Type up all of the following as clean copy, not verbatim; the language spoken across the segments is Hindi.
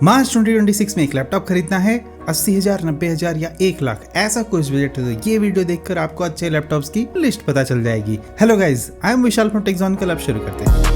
मार्च 2026 में एक लैपटॉप खरीदना है 80,000, 90,000 या 1 लाख, ऐसा कुछ बजट है तो ये वीडियो देखकर आपको अच्छे लैपटॉप्स की लिस्ट पता चल जाएगी। Hello guys, I am Vishal from Techsonical. अब शुरू करते हैं।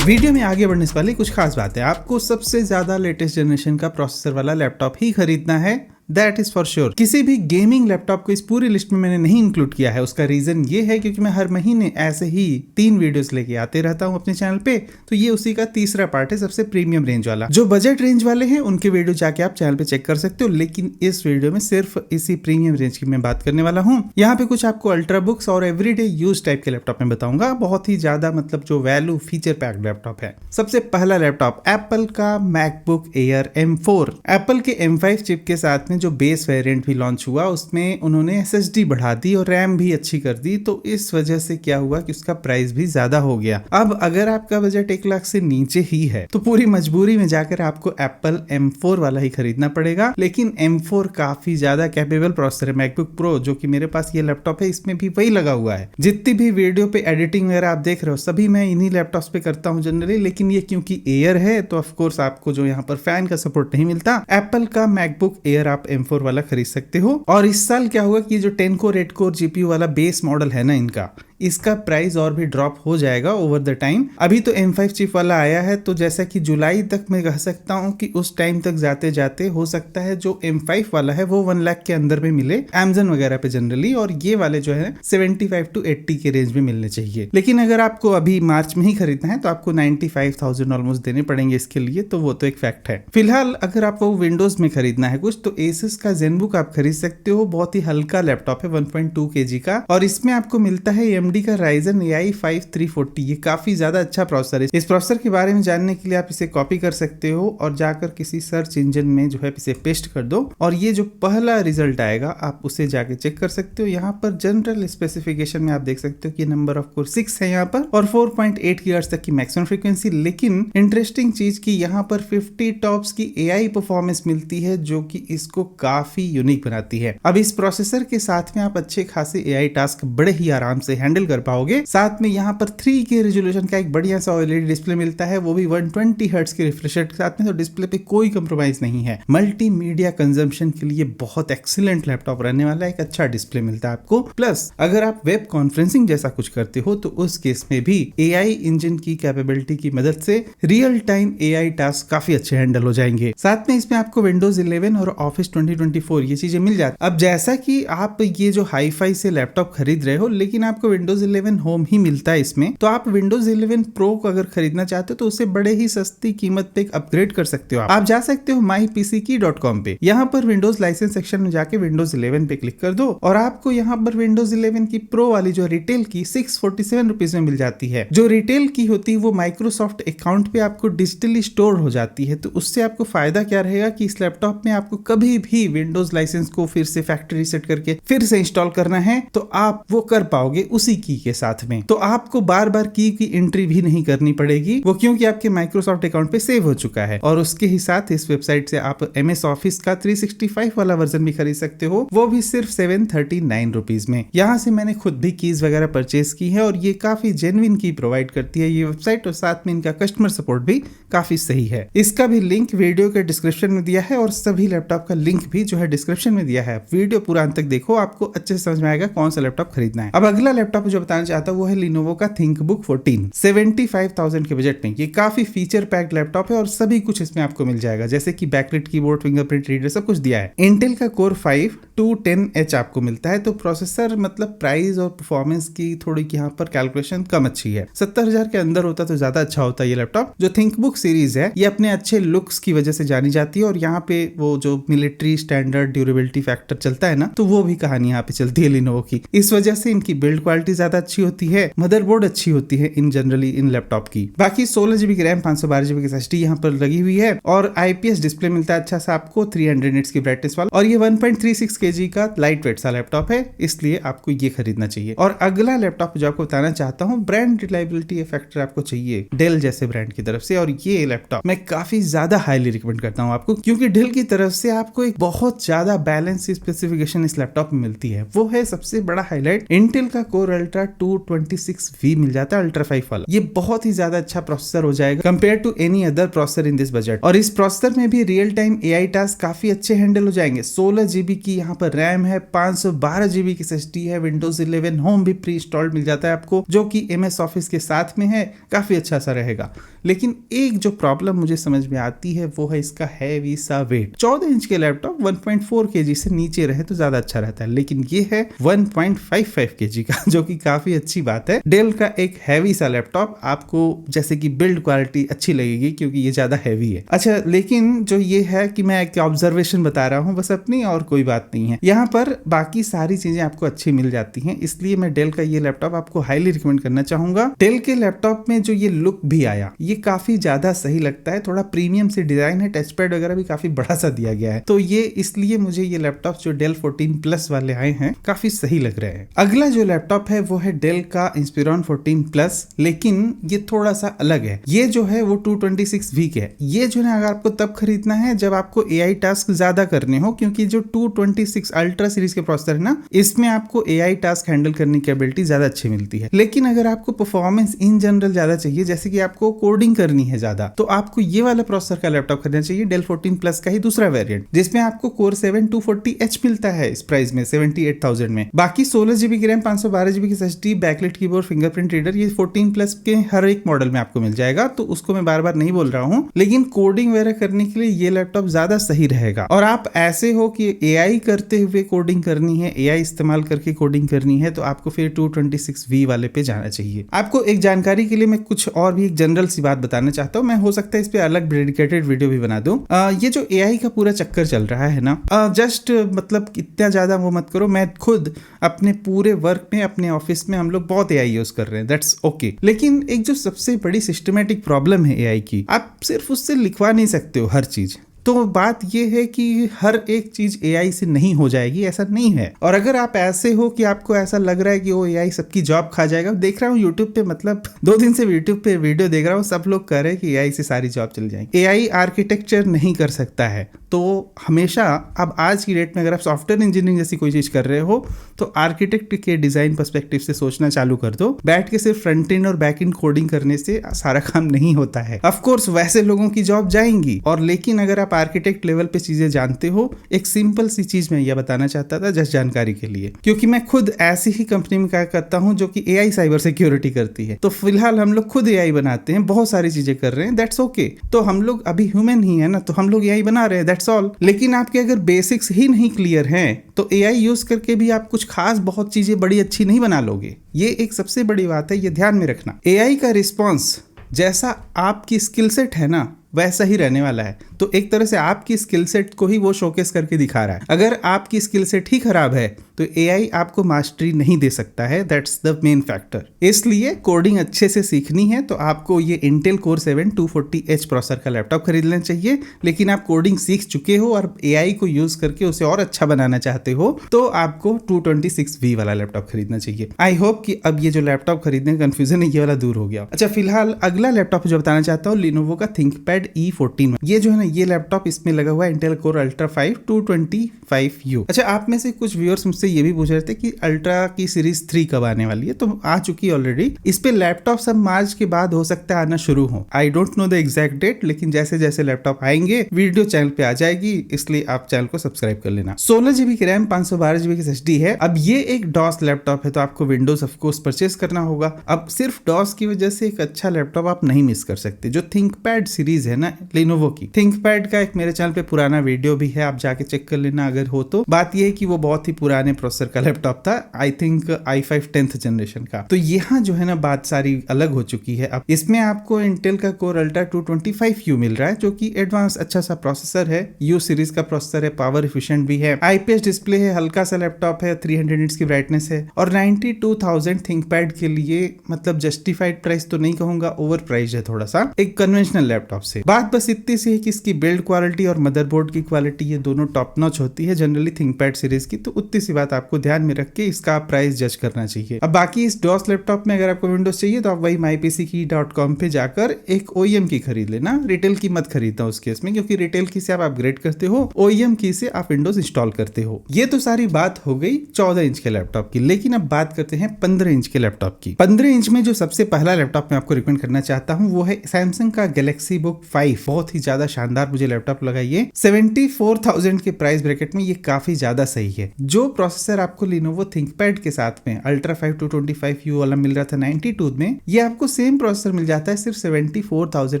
वीडियो में आगे बढ़ने से पहले कुछ खास बात है। आपको सबसे ज्यादा लेटेस्ट जनरेशन का प्रोसेसर वाला लैपटॉप ही खरीदना है, दैट इज फॉर श्योर। किसी भी गेमिंग लैपटॉप को इस पूरी लिस्ट में मैंने नहीं इंक्लूड किया है। उसका रीजन ये है क्योंकि मैं हर महीने ऐसे ही 3 वीडियोस लेके आते रहता हूँ अपने चैनल पे, तो ये उसी का तीसरा पार्ट है, सबसे प्रीमियम रेंज वाला। जो बजट रेंज वाले हैं उनके वीडियो जाके आप चैनल पे चेक कर सकते हो, लेकिन इस वीडियो में सिर्फ इसी प्रीमियम रेंज की मैं बात करने वाला हूँ। यहाँ पे कुछ आपको अल्ट्रा बुक्स और एवरीडे यूज टाइप के लैपटॉप में बताऊंगा, बहुत ही ज्यादा मतलब जो वैल्यू फीचर पैक्ड लैपटॉप है। सबसे पहला लैपटॉप एप्पल का मैकबुक एयर M4। एप्पल के M5 चिप के साथ में जो बेस वेरिएंट भी लॉन्च हुआ, उसमें उन्होंने SSD बढ़ा दी और रैम भी अच्छी कर दी, तो इस वजह से क्या हुआ कि उसका प्राइस भी ज्यादा हो गया। अब अगर आपका बजट 1 लाख से नीचे ही है तो पूरी मजबूरी में जाकर आपको एप्पल M4 वाला ही खरीदना पड़ेगा। लेकिन M4 काफी ज्यादा कैपेबल प्रोसेसर है। मैकबुक प्रो जो कि मेरे पास ये लैपटॉप है, इसमें भी वही लगा हुआ है। जितनी भी वीडियो पे एडिटिंग वगैरह आप देख रहे हो सभी मैं इन्हीं लैपटॉप्स पे करता हूँ जनरली, लेकिन ये क्योंकि एयर है तो ऑफ कोर्स आपको जो यहाँ पर फैन का सपोर्ट नहीं मिलता। एप्पल का मैकबुक एयर आप M4 वाला खरीद सकते हो। और इस साल क्या हुआ कि जो 10 कोर 8 कोर जीपीयू वाला बेस मॉडल है ना इनका, इसका प्राइस और भी ड्रॉप हो जाएगा ओवर द टाइम। अभी तो M5 चिप वाला आया है, तो जैसा कि जुलाई तक मैं कह सकता हूं कि उस टाइम तक जाते जाते हो सकता है जो M5 वाला है वो 1 लाख के अंदर में मिले Amazon वगैरह पे जनरली, और ये वाले जो है 75 to 80 के रेंज में मिलने चाहिए। लेकिन अगर आपको अभी मार्च में ही खरीदना है तो आपको 95,000 ऑलमोस्ट देने पड़ेंगे इसके लिए, तो वो तो एक फैक्ट है। फिलहाल अगर आपको विंडोज में खरीदना है कुछ, तो Asus का ZenBook आप खरीद सकते हो। बहुत ही हल्का लैपटॉप है, 1.2 kg का, और इसमें आपको मिलता है AMD का Ryzen AI 5 340। ये काफी ज्यादा अच्छा प्रोसेसर है। इस प्रोसेसर के बारे में जानने के लिए आप इसे कॉपी कर सकते हो और जाकर किसी सर्च इंजन में जो है इसे पेस्ट कर दो, और ये जो पहला रिजल्ट आएगा आप उसे जाके चेक कर सकते हो। यहाँ पर जनरल स्पेसिफिकेशन में आप देख सकते हो कि नंबर ऑफ कोर 6 है यहाँ पर, और 4.8 GHz तक की मैक्सिमम फ्रीक्वेंसी। लेकिन इंटरेस्टिंग चीज की यहाँ पर 50 टॉप्स की AI परफॉर्मेंस मिलती है, जो कि इसको काफी यूनिक बनाती है। अब इस प्रोसेसर के साथ में आप अच्छे खासे AI टास्क बड़े ही आराम से हैंडल कर पाओगे। साथ में यहाँ पर 3K रेजोल्यूशन का एक बढ़िया सा OLED डिस्प्ले मिलता है, वो भी 120 हर्ट्ज के रिफ्रेश रेट के साथ में, तो डिस्प्ले पे कोई कंप्रोमाइज नहीं है। मल्टीमीडिया कंजम्पशन के लिए बहुत एक्सीलेंट लैपटॉप रहने वाला है। एक अच्छा डिस्प्ले मिलता है आपको। प्लस अगर आप वेब कॉन्फ्रेंसिंग जैसा कुछ करते हो तो उस केस में भी AI इंजन की कैपेबिलिटी की मदद से रियल टाइम AI टास्क काफी अच्छे हैंडल हो जाएंगे। साथ में इसमें आपको विंडोज 11 और ऑफिस 2024 ये चीजें मिल जाती। अब जैसा कि आप ये जो हाई-फाई से लैपटॉप खरीद रहे हो, लेकिन आपको विंडोज 11 होम ही मिलता है इसमें, तो आप विंडोज 11 प्रो को अगर खरीदना चाहते हो तो उसे बड़े ही सस्ती कीमत पे अपग्रेड कर सकते हो। आप जा सकते हो mypckey.com पे, यहाँ पर विंडोज लाइसेंस सेक्शन में जाके विंडोज 11 पे क्लिक कर दो, और आपको यहाँ पर विंडोज 11 की प्रो वाली जो रिटेल की 647 रुपीज में मिल जाती है। जो रिटेल की होती है वो माइक्रोसॉफ्ट अकाउंट पे आपको डिजिटली स्टोर हो जाती है, तो उससे आपको फायदा क्या रहेगा कि इस लैपटॉप में आपको कभी भी विंडोज लाइसेंस को फिर से फैक्ट्री रीसेट करके फिर से इंस्टॉल करना है तो आप वो कर पाओगे उसी की के साथ में। तो आपको बार बार की एंट्री भी नहीं करनी पड़ेगी, वो क्योंकि आपके माइक्रोसॉफ्ट अकाउंट पे सेव हो चुका है। और उसके ही साथ इस वेबसाइट से आप MS ऑफिस का 365 वाला वर्जन भी खरीद सकते हो, वो भी सिर्फ 739 रुपीज में। यहाँ से मैंने खुद भी कीज वगैरह परचेज की है, और ये काफी जेन्युइन की प्रोवाइड करती है ये वेबसाइट, और साथ में इनका कस्टमर सपोर्ट भी काफी सही है। इसका भी लिंक वीडियो के डिस्क्रिप्शन में दिया है, और सभी लैपटॉप का लिंक भी जो है डिस्क्रिप्शन में दिया है। वीडियो पूरा अंत तक देखो, आपको अच्छे से समझ में आएगा कौन सा लैपटॉप खरीदना है। अब अगला लैपटॉप जो बताना चाहता हूँ वो है Lenovo का ThinkBook 14। 75,000 के बजट में ये काफी फीचर पैक्ड लैपटॉप है, और सभी कुछ इसमें आपको मिल जाएगा, जैसे कि बैकलाइट कीबोर्ड, फिंगरप्रिंट रीडर, सब कुछ दिया है। इंटेल का Core 5 210H आपको मिलता है, तो प्रोसेसर मतलब प्राइस और परफॉर्मेंस की थोड़ी यहाँ पर कैलकुलेशन कम अच्छी है। 70,000 के अंदर होता तो ज्यादा अच्छा होता ये लैपटॉप। जो ThinkBook सीरीज है ये अपने अच्छे लुक्स की वजह से जानी जाती है, और यहाँ पे वो जो मिलिट्री स्टैंडर्ड ड्यूरेबिलिटी फैक्टर चलता है ना, तो वो भी कहानी यहाँ पे चलती है Lenovo की। इस वजह से इनकी बिल्ड क्वालिटी ज्यादा अच्छी होती है, मदरबोर्ड अच्छी होती है इन जनरली इन लैपटॉप की। बाकी 16GB की रैम, 512GB की SSD यहाँ पर लगी हुई है, और IPS डिस्प्ले मिलता है अच्छा सा आपको, 300 निट्स की ब्राइटनेस वाला, और ये 1.36 kg का लाइट वेट सा लैपटॉप है, इसलिए आपको ये खरीदना चाहिए। और अगला लैपटॉप जो आपको बताना चाहता हूँ, ब्रांड रिलायबिलिटी फैक्टर आपको चाहिए डेल जैसे ब्रांड की तरफ से, और ये लैपटॉप मैं काफी ज्यादा हाईली रिकमेंड करता हूँ आपको, क्योंकि डेल की तरफ से आपको एक बहुत ज्यादा बैलेंस स्पेसिफिकेशन इस लैपटॉप में मिलती है। वो है सबसे बड़ा हाईलाइट इंटेल का Core अल्ट्रा 226V मिल जाता है, अल्ट्रा 5 वाला। ये बहुत ही ज्यादा अच्छा प्रोसेसर हो जाएगा compare to any other processor in this budget. और इस प्रोसेसर में भी रियल टाइम AI टास्क काफी अच्छे हैंडल हो जाएंगे। 16GB की यहाँ पर रैम है, 512GB की SSD है, विंडोज 11 होम भी प्री इंस्टॉल्ड मिल जाता है आपको, जो कि MS ऑफिस के साथ में है, काफी अच्छा सा रहेगा। लेकिन एक जो प्रॉब्लम मुझे समझ में आती है वो है इसका हैवी सा वेट। 14 इंच के लैपटॉप 1.4 kg से नीचे रहे तो ज्यादा अच्छा रहता है, लेकिन ये है 1.55 kg का, जो कि काफी अच्छी बात है। डेल का एक हैवी सा लैपटॉप आपको जैसे कि बिल्ड क्वालिटी अच्छी लगेगी क्योंकि ये ज्यादा हैवी है। अच्छा, लेकिन जो ये है कि मैं एक ऑब्जर्वेशन बता रहा हूँ बस अपनी, और कोई बात नहीं है। यहाँ पर बाकी सारी चीजें आपको अच्छी मिल जाती हैं, इसलिए मैं डेल का ये लैपटॉप आपको हाईली रिकमेंड करना चाहूंगा। डेल के लैपटॉप में जो ये लुक भी आया, ये काफी ज्यादा सही लगता है, थोड़ा प्रीमियम से डिजाइन है, टच पैड वगैरह भी काफी बड़ा सा दिया गया है, तो ये इसलिए मुझे ये लैपटॉप जो डेल 14 प्लस वाले आए हैं काफी सही लग रहे हैं। अगला जो लैपटॉप है वो है डेल का इंस्पिरॉन 14 प्लस, लेकिन ये थोड़ा सा अलग है। ये जो है वो 226V के है। ये जो है अगर आपको तब खरीदना है जब आपको AI टास्क ज्यादा करने हो, क्योंकि जो 226 अल्ट्रा सीरीज के प्रोसेसर है ना, इसमें आपको AI टास्क हैंडल करने की एबिलिटी ज्यादा अच्छी मिलती है। लेकिन अगर आपको परफॉर्मेंस इन जनरल ज्यादा चाहिए, जैसे कि आपको कोडिंग करनी है ज्यादा, तो आपको ये वाला प्रोसेसर का लैपटॉप खरीदना चाहिए, डेल 14 प्लस का ही दूसरा वेरिएंट, जिसमें आपको Core 7 240H मिलता है इस प्राइस में 78,000 में। बाकी 16GB की रैम, 512GB की SSD, backlight keyboard, fingerprint reader, ये 14 प्लस के हर एक मॉडल में आपको मिल जाएगा, तो उसको मैं बार बार नहीं बोल रहा हूँ, लेकिन कोडिंग वगैरह करने के लिए ये लैपटॉप ज्यादा सही रहेगा। और आप ऐसे हो कि AI करते हुए कोडिंग करनी है, AI इस्तेमाल करके कोडिंग करनी है, तो आपको फिर 226V वाले पे जाना चाहिए। आपको एक जानकारी के लिए मैं कुछ और भी एक जनरल सी बात बताना चाहता हूँ, मैं हो सकता है इस पे अलग डेडिकेटेड वीडियो भी बना दूं। ये जो AI का पूरा चक्कर चल रहा है ना, जस्ट मतलब इतना ज्यादा वो मत करो। मैं खुद अपने पूरे वर्क में, अपने ऑफिस में हम लोग बहुत AI यूज कर रहे हैं, दैट्स ओके। लेकिन एक जो सबसे बड़ी सिस्टमेटिक प्रॉब्लम है AI की, आप सिर्फ उससे लिखवा नहीं सकते हो हर चीज। तो बात यह है कि हर एक चीज AI से नहीं हो जाएगी, ऐसा नहीं है। और अगर आप ऐसे हो कि आपको ऐसा लग रहा है कि वो AI सबकी जॉब खा जाएगा, देख रहा हूँ यूट्यूब पे, मतलब 2 दिन से यूट्यूब पे वीडियो देख रहा हूँ, सब लोग कह रहे हैं कि AI से सारी जॉब चल जाएगी। AI आर्किटेक्चर नहीं कर सकता है, तो हमेशा अब आज की डेट में अगर आप सॉफ्टवेयर इंजीनियरिंग जैसी कोई चीज कर रहे हो तो आर्किटेक्ट के डिजाइन पर्सपेक्टिव से सोचना चालू कर दो। बैठ के सिर्फ फ्रंट एंड और बैक एंड कोडिंग करने से सारा काम नहीं होता है। ऑफ कोर्स वैसे लोगों की जॉब जाएंगी, और लेकिन अगर आप आर्किटेक्ट लेवल पे चीजें जानते हो, एक सिंपल सी चीज मैं यह बताना चाहता था जस्ट जानकारी के लिए, क्योंकि मैं खुद ऐसी ही कंपनी में क्या करता हूं जो कि AI साइबर सिक्योरिटी करती है। तो फिलहाल हम लोग खुद AI बनाते हैं, बहुत सारी चीजें कर रहे हैं, दैट्स ओके। तो हम लोग अभी ह्यूमन ही है ना, तो हम लोग AI बना रहे हैं, दैट्स ऑल। लेकिन आपके अगर बेसिक्स ही नहीं क्लियर हैं तो AI यूज करके भी आप कुछ खास बहुत चीजें बड़ी अच्छी नहीं बना लोगे। ये एक सबसे बड़ी बात है, ये ध्यान में रखना। AI का रिस्पॉन्स जैसा आपकी स्किल सेट है ना, वैसा ही रहने वाला है। तो एक तरह से आपकी स्किल सेट को ही वो शोकेस करके दिखा रहा है। अगर आपकी स्किल सेट ही खराब है तो AI आपको मास्टरी नहीं दे सकता है, दैट्स द मेन फैक्टर। इसलिए कोडिंग अच्छे से सीखनी है तो आपको ये इंटेल Core 7 240H प्रोसेसर का लैपटॉप खरीद लेना चाहिए। लेकिन आप कोडिंग सीख चुके हो और AI को यूज करके उसे और अच्छा बनाना चाहते हो तो आपको 226V वाला लैपटॉप खरीदना चाहिए। आई होप कि अब ये जो लैपटॉप खरीदने का कंफ्यूजन है ये वाला दूर हो गया। अच्छा, फिलहाल अगला लैपटॉप जो बताना चाहता हूँ, Lenovo का ThinkPad E14। ये जो है ना, ये लैपटॉप इसमें लगा हुआ है इंटेल Core Ultra 5 225U। अच्छा, आप में से कुछ व्यूअर्स मुझसे ये भी पूछ रहे थे कि अल्ट्रा की सीरीज 3 कब आने वाली है, तो आ चुकी है ऑलरेडी। इस पे लैपटॉप सब मार्च के बाद हो सकता है आना शुरू हो। I don't know the exact date, लेकिन जैसे जैसे लैपटॉप आएंगे वीडियो चैनल पे आ जाएगी, इसलिए आप चैनल को सब्सक्राइब कर लेना। 16GB की रैम, 512GB की SSD है। अब ये एक डॉस लैपटॉप है तो आपको विंडोज ऑफकोर्स परचेस करना होगा। अब सिर्फ डॉस की वजह से एक अच्छा लैपटॉप आप नहीं मिस कर सकते। जो ThinkPad सीरीज है ना Lenovo की, ThinkPad का एक मेरे चैनल पे पुराना वीडियो भी है, आप जाके चेक कर लेना अगर हो तो। बात ये है कि वो बहुत ही पुराने प्रोसेसर का लैपटॉप था, I think i5 10th generation का। तो यहाँ जो है ना बात सारी अलग हो चुकी है। अब इसमें आपको इंटेल का Core Ultra 225U मिल रहा है, जो कि एडवांस अच्छा सा प्रोसेसर है, U सीरीज का प्रोसेसर है, पावर एफिशिएंट भी है, IPS डिस्प्ले है, हल्का सा लैपटॉप है, 300 निट्स की ब्राइटनेस है, और 92,000 ThinkPad के लिए मतलब जस्टिफाइड प्राइस तो नहीं कहूंगा, ओवर प्राइस है थोड़ा सा एक कन्वेंशनल लैपटॉप से। बात बस इतनी सी है कि इसकी बिल्ड क्वालिटी और मदरबोर्ड की क्वालिटी ये दोनों टॉप नॉच होती है जनरली ThinkPad सीरीज की, तो उतनी सी बात बात आपको ध्यान में रख के इसका आप प्राइस जज करना चाहिए। अब बाकी इस डॉस लैपटॉप में अगर आपको विंडोज चाहिए तो आप वही mypckey.com पे जाकर एक OEM की खरीद लेना, रिटेल की मत खरीदना उस केस में, क्योंकि रिटेल की से आप अपग्रेड करते हो, OEM की से आप विंडोज इंस्टॉल करते हो। ये तो सारी बात हो गई 14 इंच के लैपटॉप की, लेकिन अब बात करते हैं 15 इंच के लैपटॉप की। 15 इंच में जो सबसे पहला लैपटॉप मैं आपको रिकमेंड करना चाहता हूं वो है सैमसंग का गैलेक्सी बुक 5। बहुत ही ज्यादा शानदार मुझे लैपटॉप लगा ये। 74,000 के प्राइस ब्रैकेट में ये काफी ज्यादा सही है। जो प्रोसेसर आपको Lenovo ThinkPad के साथ में Ultra 5 225U वाला मिल रहा था 92 में, ये आपको सेम प्रोसेसर मिल जाता है सिर्फ 74,000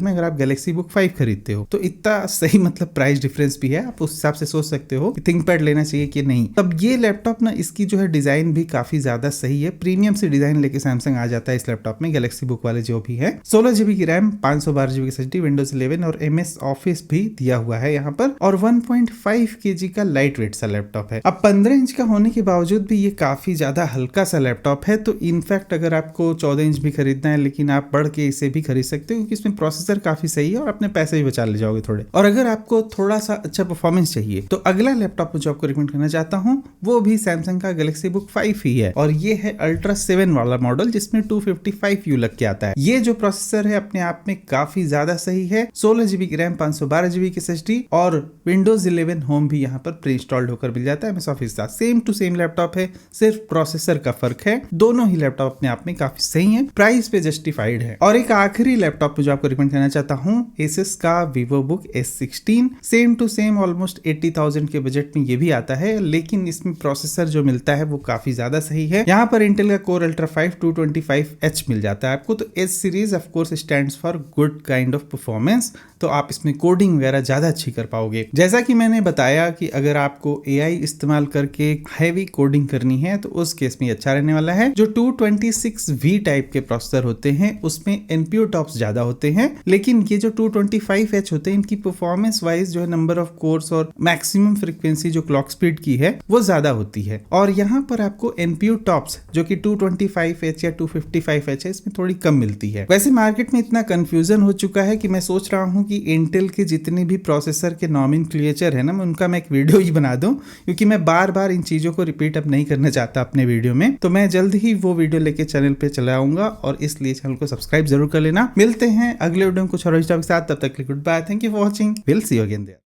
में अगर आप गैलेक्सी बुक 5 खरीदते हो। तो इतना सही मतलब प्राइस डिफरेंस भी है, आप उस हिसाब से सोच सकते हो कि ThinkPad लेना चाहिए कि नहीं। तब ये लैपटॉप ना, इसकी जो है डिजाइन भी काफी ज्यादा सही है, प्रीमियम से डिजाइन लेके सैमसंग आ जाता है इस लैपटॉप में, गैलेक्सी बुक वाले जो भी है। 16GB की रैम, 512GB की SSD, विंडोज 11 और MS ऑफिस भी दिया हुआ है यहाँ पर, और 1.5 kg का लाइट वेट सा लैपटॉप है। अब 15 इंच का होने के बावजूद भी ये काफी ज्यादा हल्का सा लैपटॉप है। तो इनफैक्ट अगर आपको 14 इंच भी खरीदना है, लेकिन आप बढ़ के इसे भी खरीद सकते हो क्योंकि इसमें प्रोसेसर काफी सही है और अपने पैसे भी बचा ले जाओगे थोड़े। और अगर आपको थोड़ा सा अच्छा परफॉर्मेंस चाहिए तो अगला लैपटॉप जो आपको रिकमेंड करना चाहता हूँ वो भी सैमसंग का गैलेक्सी बुक 5 ही है, और ये है Ultra 7 वाला मॉडल जिसमें 255U लग के आता है। ये जो प्रोसेसर है अपने आप में काफी ज्यादा सही है। 16GB की रैम, 512GB की SSD और विंडोज 11 होम भी यहाँ पर प्री इंस्टॉल्ड होकर मिल जाता है MS ऑफिस का। सेम टू सेम लैपटॉप है, सिर्फ प्रोसेसर का फर्क है। दोनों ही लैपटॉप अपने आप में काफी सही है, प्राइस पे जस्टिफाइड है। और एक आखिरी लैपटॉप जो आपको रिकमेंड करना चाहता हूँ, Asus का VivoBook S16। Same to same almost 80,000 के बजट में ये भी आता है, लेकिन इसमें प्रोसेसर जो मिलता है वो काफी ज्यादा सही है। यहाँ पर इंटेल का Core Ultra 5 225H मिल जाता है आपको। तो S series of course stands for good kind of performance, तो आप इसमें कोडिंग वगैरह ज्यादा अच्छी कर पाओगे। जैसा कि मैंने बताया कि अगर आपको AI इस्तेमाल करके हैवी कोडिंग करनी है तो उस केस में अच्छा रहने वाला है। जो 226V टाइप के प्रोसेसर होते हैं उसमें NPU टॉप्स ज्यादा होते हैं, लेकिन ये जो 225H होते हैं इनकी परफॉर्मेंस वाइज जो है नंबर ऑफ कोर्स और मैक्सिमम फ्रीक्वेंसी जो क्लॉक स्पीड की है वो ज्यादा होती है। और यहाँ पर आपको NPU टॉप्स जो कि 225H या 255H है इसमें थोड़ी कम मिलती है। वैसे मार्केट में इतना कंफ्यूजन हो चुका है कि मैं सोच रहा हूँ कि इंटेल के जितने भी प्रोसेसर के नॉमेनक्लेचर है ना, मैं उनका मैं एक वीडियो ही बना दूं, क्योंकि मैं बार बार इन चीजों को रिपीट अब नहीं करना चाहता अपने वीडियो में। तो मैं जल्द ही वो वीडियो लेके चैनल पे चला आऊंगा और इसलिए चैनल को सब्सक्राइब जरूर कर लेना। मिलते हैं अगले वीडियो में कुछ और टॉपिक के साथ, तब तक के लिए goodbye, thank you for watching, will see you again there.